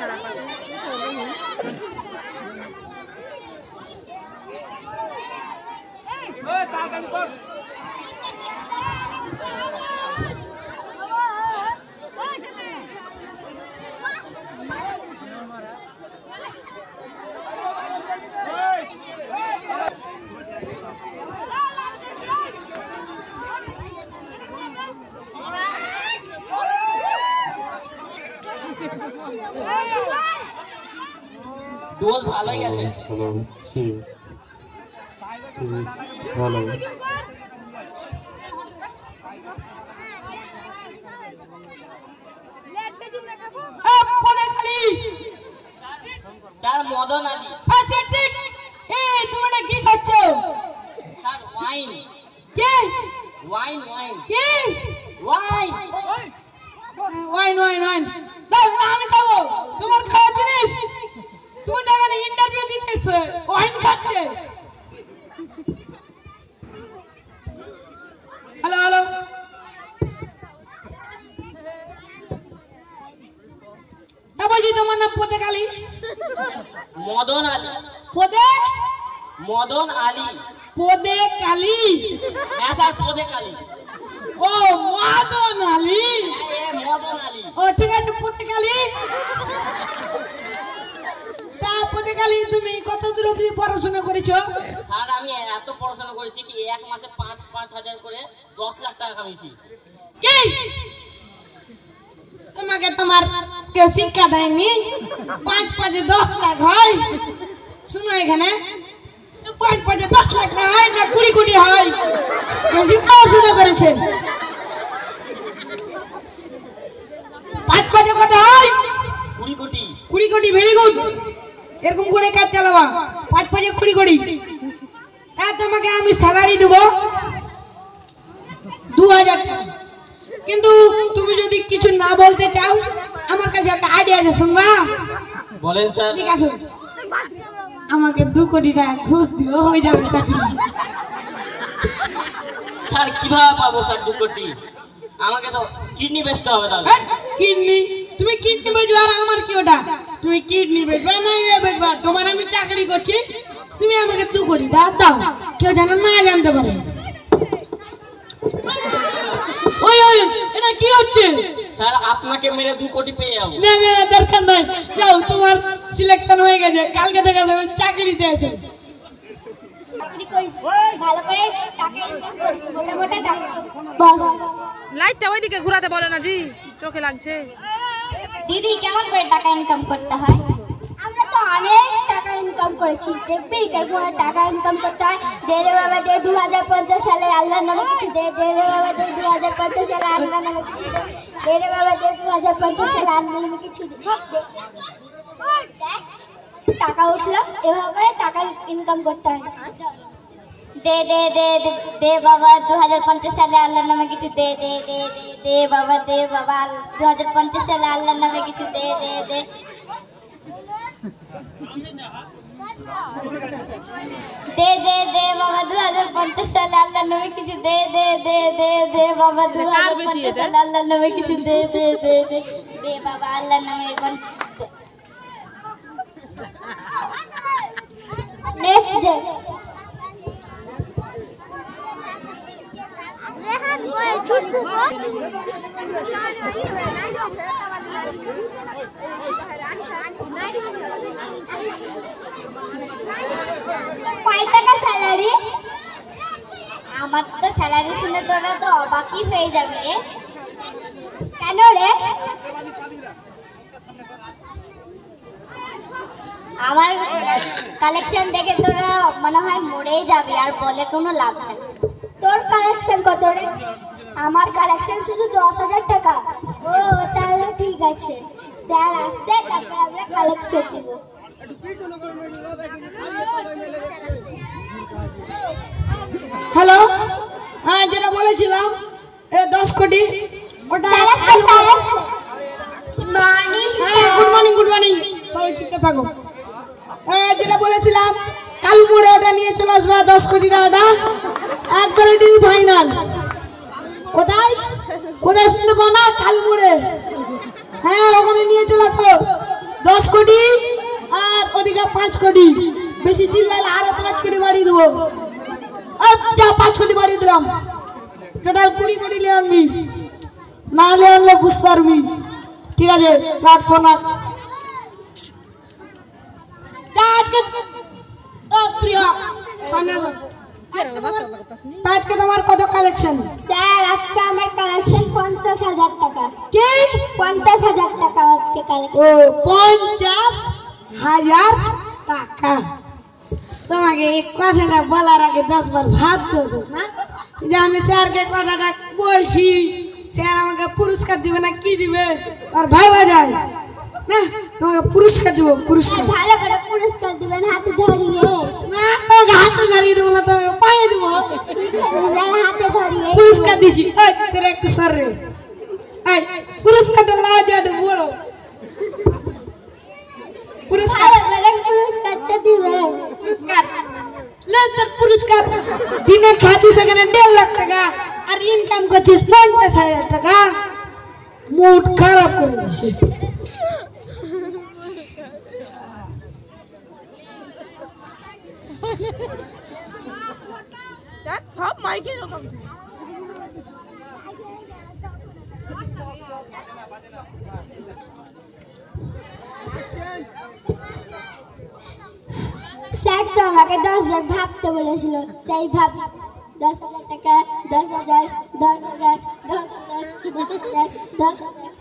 খারাপ আছে ডোল ভালোই আছে হ্যালো সি হ্যালো স্যার মদন আলী আচ্ছা ঠিক এই তোমরা কি খাচ্ছ স্যার ওয়াইন কি ওয়াইন ওয়াইন কি ওয়াইন ওয়াইন ওয়াইন ওয়াইন দাও আমি খাবো তোমার খাওয়া জিনিস তুমি দেখলে ইন্টারভিউ দিতেছে ওয়াইন খাচ্ছে হ্যালো হ্যালো বাবাজি তোমার নাম পদে কালী মদন আলী পদে মদন আলী পদে কালী হ্যাঁ স্যার পদে কালী ও মদন আলী মদন আলী ও ঠিক আছে পদে কালী তা পদে কালী তুমি কত দূর অবধি পড়াশোনা করেছো স্যার আমি এত পড়াশোনা করেছি কি এক মাসে 5,000 করে 10 লাখ টাকা কামিয়েছি কি তোমাকে তোমার কেউ শিক্ষা দেয়নি 5 লাখ হয় শুনো এখানে 5 লাখ না হয় না 20 কোটি হয় শিক্ষা অর্জন করেছে 5 কত হয় 20 কোটি ভেরি গুড এরকম করে কাজ চালাবা 5 20 কোটি তা তোমাকে আমি স্যালারি দেবো 2000 টাকা কিন্তু তুমি যদি কিছু না বলতে চাও আমার কাছে একটা আইডিয়া আছে শুনবা বলেন স্যার ঠিক আছে আমাকে 2 কোটি টাকা ঘুষ দিও হয়ে যাবে চাকরি স্যার কিভাবে পাবো স্যার 2 কোটি আমাকে তো কিডনি বেচতে হবে তাহলে কিডনি তুমি কিডনি বেচবে আর আমার কি ওটা তুমি কিডনি বেচবে না এ বেচবে তোমার আমি চাকরি করছি তুমি আমাকে 2 কোটি টাকা দাও কেউ যেন না জানতে পারে ওই ওই এটা কি হচ্ছে স্যার আপনাকে মেরে 2 কোটি পেয়ে যাবো না না দরকার নাই যাও তোমার সিলেকশন হয়ে গেছে কালকে থেকে চাকরিতে এসে ভালো করে টাকা ইনকাম করিস মোটামুটি টাকা বস লাইটটা ওইদিকে ঘোরাতে বলে না জি চোখে লাগছে দিদি কেমন করে টাকা ইনকাম করতে হয় আমরা তো অনেক টাকা ইনকাম করেছি দেখবি কেমন টাকা ইনকাম করতে হয় দে রে বাবা দে 2050 সালে আল্লাহর নামে কিছু দে দে রে বাবা দে 2050 সালে আল্লাহর নামে কিছু দে রে বাবা দে 2050 সালে আল্লাহর নামে কিছু দে টাকা উঠলো এভাবে টাকা ইনকাম করতে হয় দে দে দে দে বাবা 2050 সালে আল্লাহর নামে কিছু দে দে দে দে বাবা 2050 সালে আল্লাহর নামে কিছু দে দে দে দে দে দে বাবা 2050 সালে আল্লাহর নামে কিছু দে দে দে দে দে বাবা 2050 সালে আল্লাহর নামে কিছু দে দে দে দে দে বাবা আল্লাহর নামে নেক্সট ডে কয় টাকা স্যালারি আমার তো স্যালারি শুনে তোরা তো অবাকই হয়ে যাবে রে কেন রে আমার কালেকশন দেখে তোরা মনে হয় মরেই যাবে আর বলে কোনো লাভ নেই তোর কালেকশন কত রে আমার কালেকশন শুধু 10,000 টাকা ও তাহলে ঠিক আছে স্যার আসছে তারপর আমরা কালেকশন দিব হ্যালো হ্যাঁ যেটা বলেছিলাম 10 কোটি ওটা গুড মর্নিং সবাই ঠিক থাকো যেটা বলেছিলাম কাল মোড়ে ওটা নিয়ে চলে আসবে 10 কোটি টাকাটা একবারে ডিল ফাইনাল কোথায় কোথায় শুনতে পাও না কাল মোড়ে হ্যাঁ ওখানে নিয়ে চলে আসো 10 কোটি আর ওদিকে 5 কোটি বেশি চিল্লালে আরো 5 কোটি বাড়ি দেবো যা 5 কোটি বাড়ি দিলাম টোটাল 20 কোটি নিয়ে আনবি না নিয়ে আনলে বুঝতে পারবি ঠিক আছে রাখবো না আজকে প্রিয়া সামনে আজকে তোমার কত কালেকশন স্যার আজকে আমার কালেকশন 50,000 টাকা কি 50,000 টাকা আজকে কালেকশন ও 50,000 টাকা তোমাকে এই কথাটা বলার আগে 10 বার ভাবতে হতো না যে আমি স্যারকে কথাটা বলছি স্যার আমাকে পুরস্কার দিবে না কি দিবে আর ভাবা যায় না তোমাকে পুরস্কার দেবো পুরস্কার ভালো করে পুরস্কার দিবেন হাতে ধরিয়ে না তোমাকে হাতে ধরিয়ে দেবো না তোমাকে পায়ে দেবো হাতে ধরিয়ে পুরস্কার দিছি এই তোর একটু সর রে এই পুরস্কারটা লাজে বড় পুরস্কার ভালো করে পুরস্কারটা দিবেন পুরস্কার লে তোর পুরস্কার দিনে খাচ্ছিস এখানে 1.5 লাখ টাকা আর ইনকাম করছিস 50,000 টাকা মুড খারাপ করে দিছে সব মাইকের রকম স্যার তো আমাকে 10 বার ভাবতে বলেছিল চাই ভাব 10,000 টাকা 10,000 10,000 10,000 10,000 10,000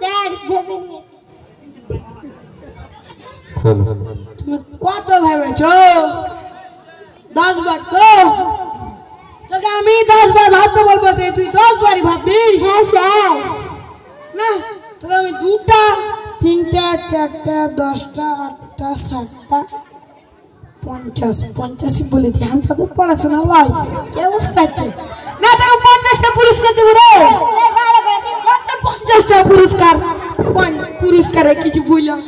স্যার ভেবে নিয়েছি তুমি কত ভেবেছো 10 বার তো তোকে আমি 10 বার ভাবতে বলবো সে তুই 10 বারই ভাববি হ্যাঁ স্যার না তোকে আমি 2টা 3টা 4টা 10টা 8টা 7টা 50 বলে দিই আমি তো পড়াশোনা ভাই কি অবস্থা আছে না তোকে 50টা পুরস্কার দেবো রে 50টা পুরস্কারে কিছু বললাম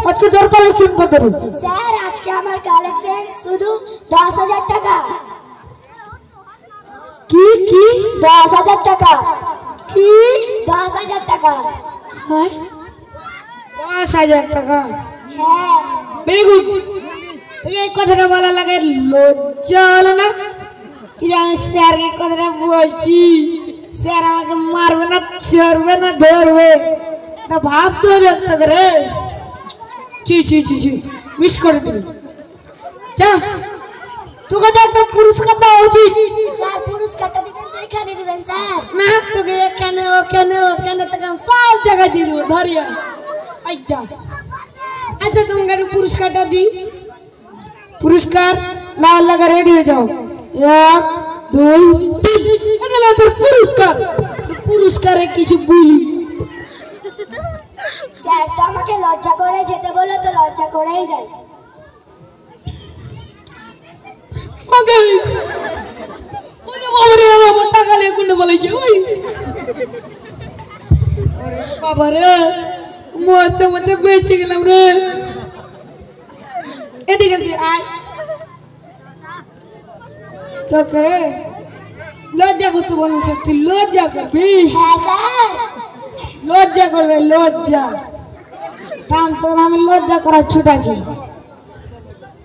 আজকে দরকার শুন কত স্যার আজকে আমার কালেকশন শুধু 10,000 টাকা কি 10,000 টাকা কি 10,000 টাকা হ্যাঁ 10,000 টাকা হ্যাঁ ভেরি গুড তোকে এই কথাটা বলা লাগে লজ্জা হলো না কি আমি স্যারকে কথাটা বলছি স্যার আমাকে মারবে না চড়বে না ধরবে না ভাবতে হবে রে ছি মিস করে দিবি যা তোকে তো একটা পুরস্কার দেওয়া উচিত স্যার পুরস্কারটা দিবেন তো এখানে দিবেন স্যার না তোকে এখানে ওখানে তোকে আমি সব জায়গায় দিয়ে দেবো ধরিয়া এইটা আচ্ছা তোমাকে একটা পুরস্কারটা দিই পুরস্কার লাল লাগা রেডি হয়ে যাও 1 2 3 এটা না তোর পুরস্কারে কিছু বলি স্যার তো আমাকে লজ্জা করে যেতে বলো তো লজ্জা করেই যাই ওকে ওরে বাবারে আমার টাকা নিয়ে কোনে বলেছে ওই ওরে বাবারে মতে বেঁচে গেলাম রে এদিকে আয় তোকে লজ্জা করতে বলেছে তুই লজ্জা করবি হ্যাঁ স্যার লজ্জা করবে লজ্জা কারণ তোর আমি লজ্জা করার ছুটাছি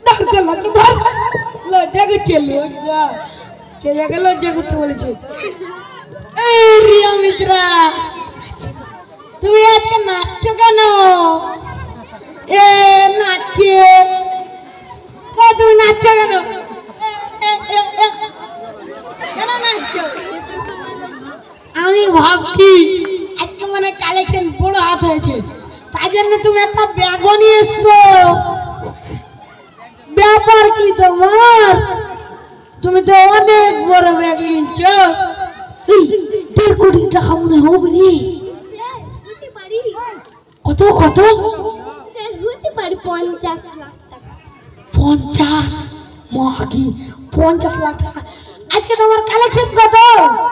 লজ্জা করছে লজ্জা কে জায়গায় লজ্জা করতে বলেছে এই রিয়া মিত্রা তুমি আজকে নাচছো কেন এ নাচছে তুমি নাচছো কেন কেন নাচছো আমি ভাবছি আজকে মানে কালেকশন বড় হাত হয়েছে তাই জন্য তুমি একটা ব্যাগও নিয়ে এসছো ব্যাপার কি তোমার তুমি তো অনেক বড় ব্যাগ নিচ্ছ 1.5 কোটি টাকা মনে হবে নি কত স্যার হতে পারে 50 লাখ টাকা 50 মাগি 50 লাখ টাকা আজকে তোমার কালেকশন কত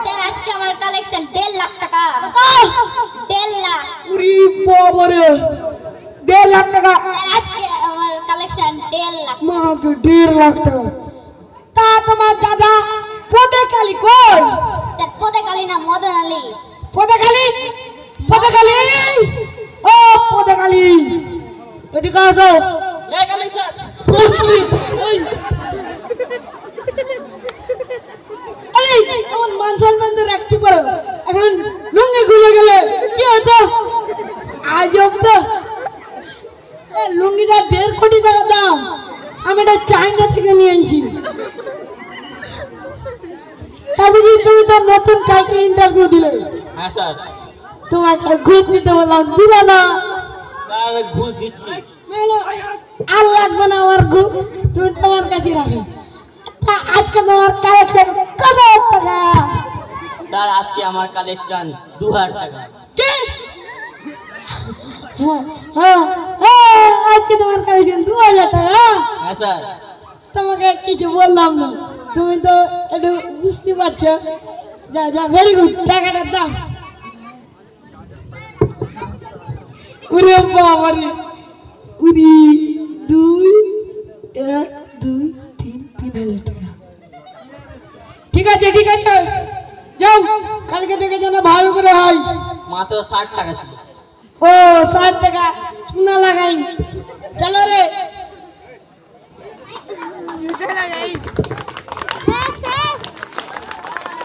স্যার আজকে আমার কালেকশন 1.5 লাখ টাকা 1.5 লাখ উরি বাবারে 1.5 লাখ টাকা স্যার আজকে আমার কালেকশন 1.5 লাখ মাকে 1.5 লাখ টাকা তা তোমার দাদা পদে কালি কই স্যার পদে কালী না মদন আলী পদাখালি পদাখালি ও পদাখালি এদিকে আসো এই কামিং স্যার। আমার মান সম্মান তো রাখতে পারো, এখন লুঙ্গি খুলে গেলে কি হতো? আজব তো, লুঙ্গিটা 1.5 কোটি টাকা দাম, আমি এটা চাইনা থেকে নিয়ে আনছি। তা বুঝি তুমি তো নতুন কালকে ইন্টারভিউ দিলে? হ্যাঁ স্যার। তোমাকে ঘুষ দিতে বললাম, দিলে না? স্যার ঘুষ দিচ্ছি। আর লাগবে না আমার ঘুষ, তুমি তোমার কাছে রাখো। তা আজকে তোমার কালেকশন কত টাকা? স্যার আজকে আমার কালেকশন 2000 টাকা। কি? হ্যাঁ হ্যাঁ, আজকে তোমার কালেকশন 2000 টাকা? হ্যাঁ স্যার। তোমাকে কিছু বললাম না, তুমি তো একটু বুঝতে পারছো। যা যা, ভেরি গুড, টাকাটা দাও। ওরে বাবারে, উরি 2 1 2 3 3000 টাকা। ঠিক আছে ঠিক আছে, যাও, কালকে থেকে যেন ভালো করে হয়। মাত্র 60 টাকা ছিল। ও 60 টাকা চুনা লাগাই, চলো রে।